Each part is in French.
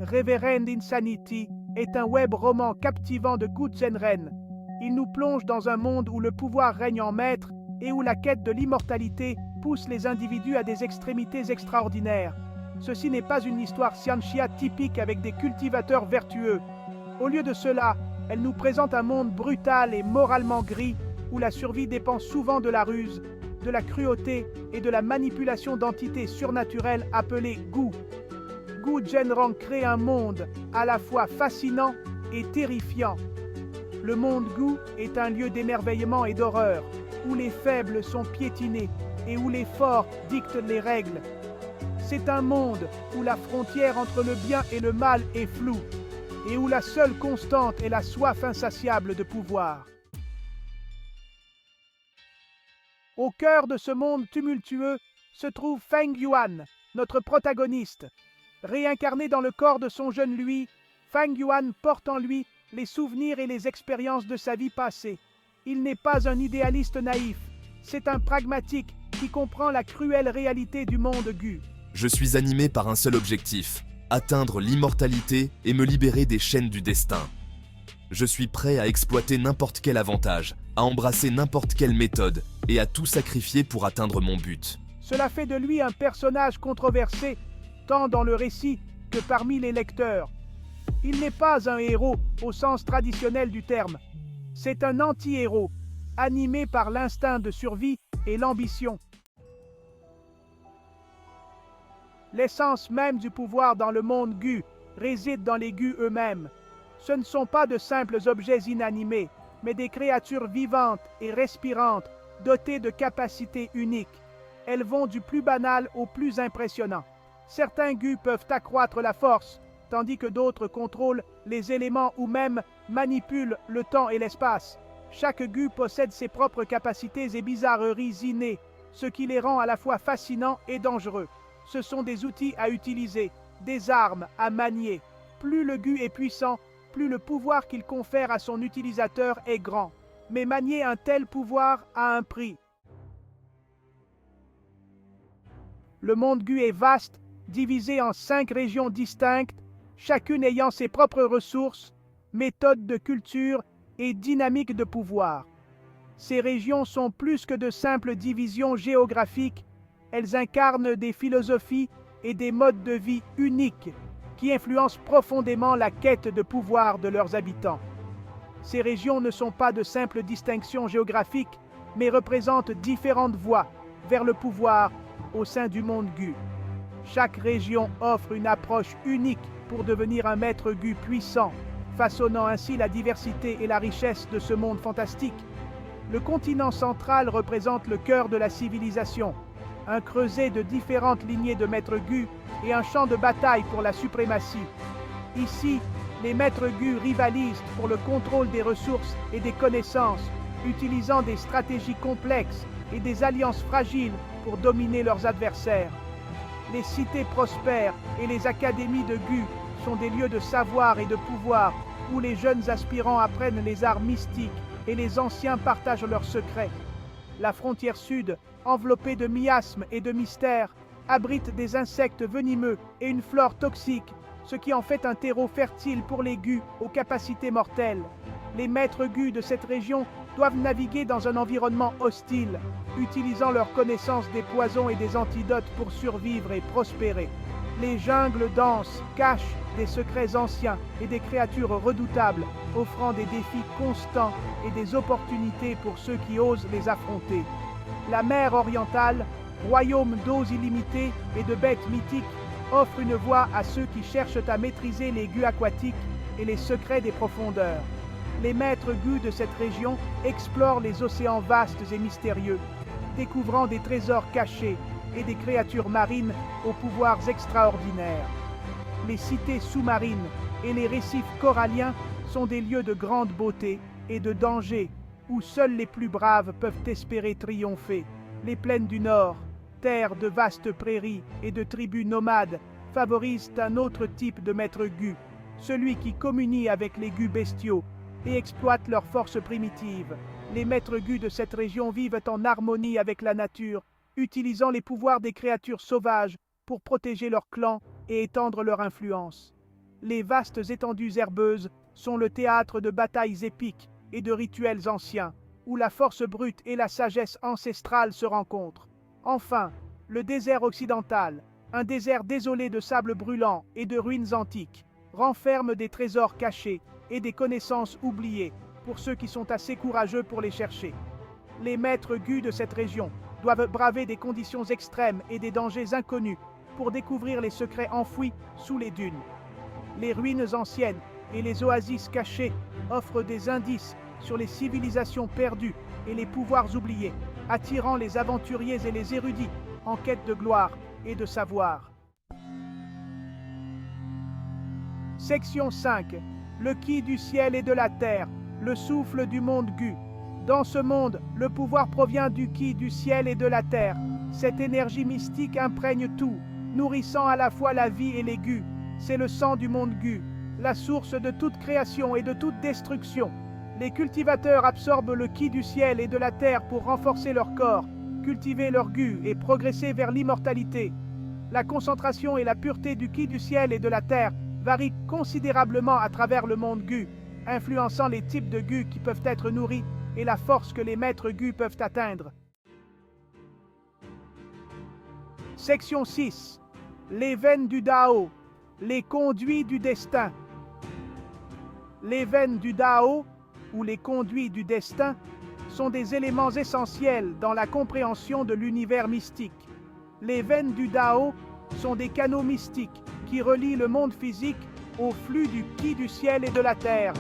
Reverend Insanity est un web roman captivant de Gudzenren. Il nous plonge dans un monde où le pouvoir règne en maître et où la quête de l'immortalité pousse les individus à des extrémités extraordinaires. Ceci n'est pas une histoire xianxia typique avec des cultivateurs vertueux. Au lieu de cela, elle nous présente un monde brutal et moralement gris où la survie dépend souvent de la ruse, de la cruauté et de la manipulation d'entités surnaturelles appelées Gu. Gudzenren crée un monde à la fois fascinant et terrifiant. Le monde Gu est un lieu d'émerveillement et d'horreur, où les faibles sont piétinés et où les forts dictent les règles. C'est un monde où la frontière entre le bien et le mal est floue, et où la seule constante est la soif insatiable de pouvoir. Au cœur de ce monde tumultueux se trouve Feng Yuan, notre protagoniste. Réincarné dans le corps de son jeune lui, Feng Yuan porte en lui les souvenirs et les expériences de sa vie passée. Il n'est pas un idéaliste naïf, c'est un pragmatique qui comprend la cruelle réalité du monde Gu. Je suis animé par un seul objectif, atteindre l'immortalité et me libérer des chaînes du destin. Je suis prêt à exploiter n'importe quel avantage, à embrasser n'importe quelle méthode et à tout sacrifier pour atteindre mon but. Cela fait de lui un personnage controversé, tant dans le récit que parmi les lecteurs. Il n'est pas un héros au sens traditionnel du terme. C'est un anti-héros, animé par l'instinct de survie et l'ambition. L'essence même du pouvoir dans le monde Gu réside dans les Gu eux-mêmes. Ce ne sont pas de simples objets inanimés, mais des créatures vivantes et respirantes, dotées de capacités uniques. Elles vont du plus banal au plus impressionnant. Certains Gu peuvent accroître la force, tandis que d'autres contrôlent les éléments ou même manipulent le temps et l'espace. Chaque Gu possède ses propres capacités et bizarreries innées, ce qui les rend à la fois fascinants et dangereux. Ce sont des outils à utiliser, des armes à manier. Plus le Gu est puissant, plus le pouvoir qu'il confère à son utilisateur est grand. Mais manier un tel pouvoir a un prix. Le monde Gu est vaste, divisé en 5 régions distinctes, chacune ayant ses propres ressources, méthodes de culture et dynamiques de pouvoir. Ces régions sont plus que de simples divisions géographiques, elles incarnent des philosophies et des modes de vie uniques qui influencent profondément la quête de pouvoir de leurs habitants. Ces régions ne sont pas de simples distinctions géographiques, mais représentent différentes voies vers le pouvoir au sein du monde Gu. Chaque région offre une approche unique pour devenir un maître Gu puissant, façonnant ainsi la diversité et la richesse de ce monde fantastique. Le continent central représente le cœur de la civilisation, un creuset de différentes lignées de maîtres Gu et un champ de bataille pour la suprématie. Ici, les maîtres Gu rivalisent pour le contrôle des ressources et des connaissances, utilisant des stratégies complexes et des alliances fragiles pour dominer leurs adversaires. Les cités prospèrent et les académies de Gu sont des lieux de savoir et de pouvoir où les jeunes aspirants apprennent les arts mystiques et les anciens partagent leurs secrets. La frontière sud, enveloppée de miasmes et de mystères, abrite des insectes venimeux et une flore toxique, ce qui en fait un terreau fertile pour les Gu aux capacités mortelles. Les maîtres Gu de cette région doivent naviguer dans un environnement hostile, utilisant leur connaissance des poisons et des antidotes pour survivre et prospérer. Les jungles denses cachent des secrets anciens et des créatures redoutables, offrant des défis constants et des opportunités pour ceux qui osent les affronter. La mer orientale, royaume d'eaux illimitées et de bêtes mythiques, offre une voie à ceux qui cherchent à maîtriser les Gu aquatiques et les secrets des profondeurs. Les maîtres Gu de cette région explorent les océans vastes et mystérieux, découvrant des trésors cachés et des créatures marines aux pouvoirs extraordinaires. Les cités sous-marines et les récifs coralliens sont des lieux de grande beauté et de danger où seuls les plus braves peuvent espérer triompher. Les plaines du Nord, terres de vastes prairies et de tribus nomades, favorisent un autre type de maître Gu, celui qui communie avec les Gu bestiaux et exploite leurs forces primitives. Les maîtres Gu de cette région vivent en harmonie avec la nature, utilisant les pouvoirs des créatures sauvages pour protéger leur clan et étendre leur influence. Les vastes étendues herbeuses sont le théâtre de batailles épiques et de rituels anciens, où la force brute et la sagesse ancestrale se rencontrent. Enfin, le désert occidental, un désert désolé de sable brûlant et de ruines antiques, renferme des trésors cachés et des connaissances oubliées pour ceux qui sont assez courageux pour les chercher. Les maîtres gus de cette région doivent braver des conditions extrêmes et des dangers inconnus pour découvrir les secrets enfouis sous les dunes. Les ruines anciennes et les oasis cachées offrent des indices sur les civilisations perdues et les pouvoirs oubliés, attirant les aventuriers et les érudits en quête de gloire et de savoir. Section 5. Le ki du ciel et de la terre, le souffle du monde gu. Dans ce monde, le pouvoir provient du ki du ciel et de la terre. Cette énergie mystique imprègne tout, nourrissant à la fois la vie et les gus. C'est le sang du monde gu, la source de toute création et de toute destruction. Les cultivateurs absorbent le ki du ciel et de la terre pour renforcer leur corps, cultiver leur gu et progresser vers l'immortalité. La concentration et la pureté du ki du ciel et de la terre varient considérablement à travers le monde gu, influençant les types de gu qui peuvent être nourris et la force que les maîtres gu peuvent atteindre. Section 6. Les veines du Dao, les conduits du destin. Les veines du Dao, ou les conduits du destin, sont des éléments essentiels dans la compréhension de l'univers mystique. Les veines du Dao sont des canaux mystiques qui relient le monde physique au flux du ki du ciel et de la terre.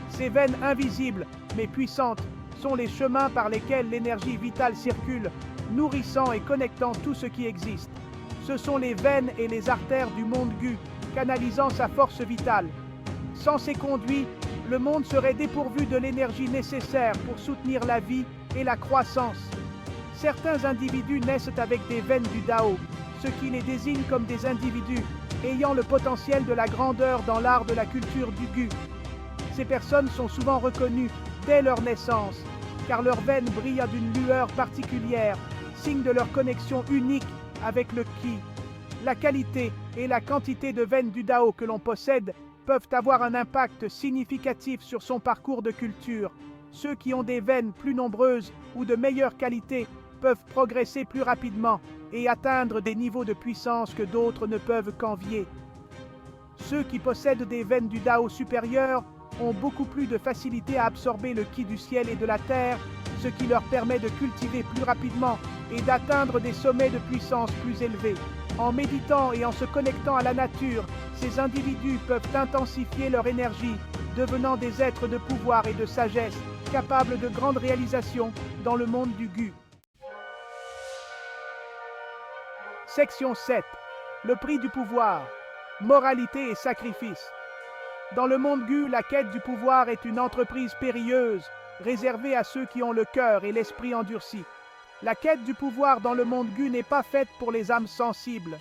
Ces veines invisibles, mais puissantes, sont les chemins par lesquels l'énergie vitale circule, nourrissant et connectant tout ce qui existe. Ce sont les veines et les artères du monde gu, canalisant sa force vitale. Sans ces conduits, le monde serait dépourvu de l'énergie nécessaire pour soutenir la vie et la croissance. Certains individus naissent avec des veines du Dao, ce qui les désigne comme des individus ayant le potentiel de la grandeur dans l'art de la culture du gu. Ces personnes sont souvent reconnues dès leur naissance, car leurs veines brillent d'une lueur particulière, signe de leur connexion unique avec le ki. La qualité et la quantité de veines du Dao que l'on possède peuvent avoir un impact significatif sur son parcours de culture. Ceux qui ont des veines plus nombreuses ou de meilleure qualité peuvent progresser plus rapidement et atteindre des niveaux de puissance que d'autres ne peuvent qu'envier. Ceux qui possèdent des veines du Dao supérieur ont beaucoup plus de facilité à absorber le ki du ciel et de la terre, ce qui leur permet de cultiver plus rapidement et d'atteindre des sommets de puissance plus élevés. En méditant et en se connectant à la nature, ces individus peuvent intensifier leur énergie, devenant des êtres de pouvoir et de sagesse, capables de grandes réalisations dans le monde du gu. Section 7. Le prix du pouvoir. Moralité et sacrifice. Dans le monde gu, la quête du pouvoir est une entreprise périlleuse, réservée à ceux qui ont le cœur et l'esprit endurcis. La quête du pouvoir dans le monde gu n'est pas faite pour les âmes sensibles.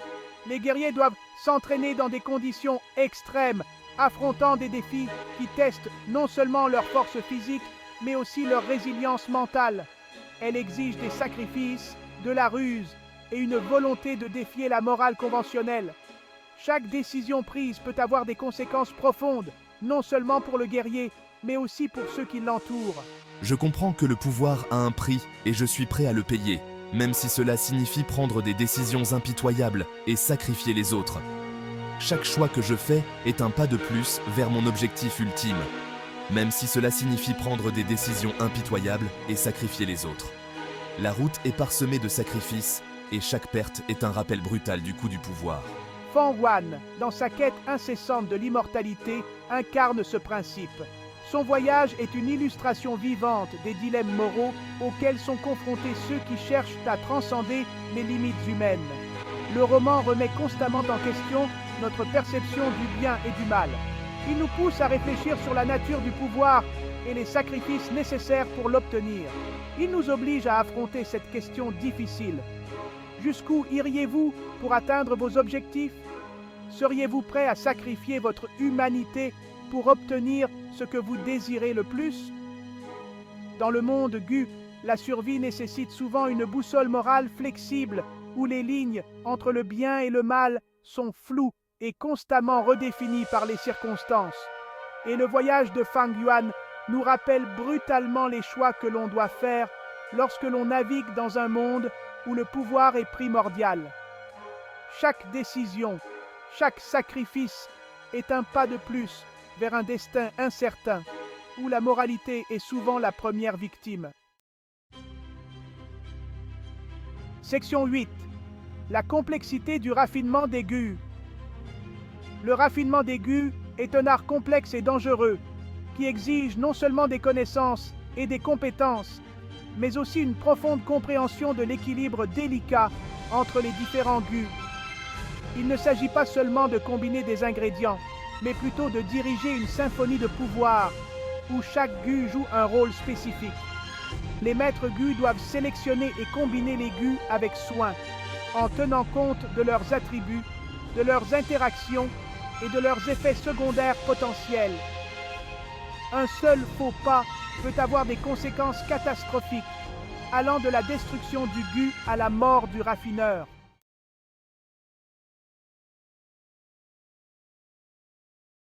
Les guerriers doivent s'entraîner dans des conditions extrêmes, affrontant des défis qui testent non seulement leur force physique, mais aussi leur résilience mentale. Elle exige des sacrifices, de la ruse et une volonté de défier la morale conventionnelle. Chaque décision prise peut avoir des conséquences profondes, non seulement pour le guerrier, mais aussi pour ceux qui l'entourent. Je comprends que le pouvoir a un prix et je suis prêt à le payer, même si cela signifie prendre des décisions impitoyables et sacrifier les autres. Chaque choix que je fais est un pas de plus vers mon objectif ultime, même si cela signifie prendre des décisions impitoyables et sacrifier les autres. La route est parsemée de sacrifices et chaque perte est un rappel brutal du coût du pouvoir. Fan Wan, dans sa quête incessante de l'immortalité, incarne ce principe. Son voyage est une illustration vivante des dilemmes moraux auxquels sont confrontés ceux qui cherchent à transcender les limites humaines. Le roman remet constamment en question notre perception du bien et du mal. Il nous pousse à réfléchir sur la nature du pouvoir et les sacrifices nécessaires pour l'obtenir. Il nous oblige à affronter cette question difficile. Jusqu'où iriez-vous pour atteindre vos objectifs? Seriez-vous prêt à sacrifier votre humanité pour obtenir ce que vous désirez le plus? Dans le monde gu, la survie nécessite souvent une boussole morale flexible où les lignes entre le bien et le mal sont floues est constamment redéfini par les circonstances. Et le voyage de Fang Yuan nous rappelle brutalement les choix que l'on doit faire lorsque l'on navigue dans un monde où le pouvoir est primordial. Chaque décision, chaque sacrifice est un pas de plus vers un destin incertain, où la moralité est souvent la première victime. Section 8. La complexité du raffinement des Gu. Le raffinement des Gu est un art complexe et dangereux, qui exige non seulement des connaissances et des compétences, mais aussi une profonde compréhension de l'équilibre délicat entre les différents Gu. Il ne s'agit pas seulement de combiner des ingrédients, mais plutôt de diriger une symphonie de pouvoir, où chaque Gu joue un rôle spécifique. Les maîtres Gu doivent sélectionner et combiner les Gu avec soin, en tenant compte de leurs attributs, de leurs interactions et de leurs effets secondaires potentiels. Un seul faux pas peut avoir des conséquences catastrophiques, allant de la destruction du Gu à la mort du raffineur.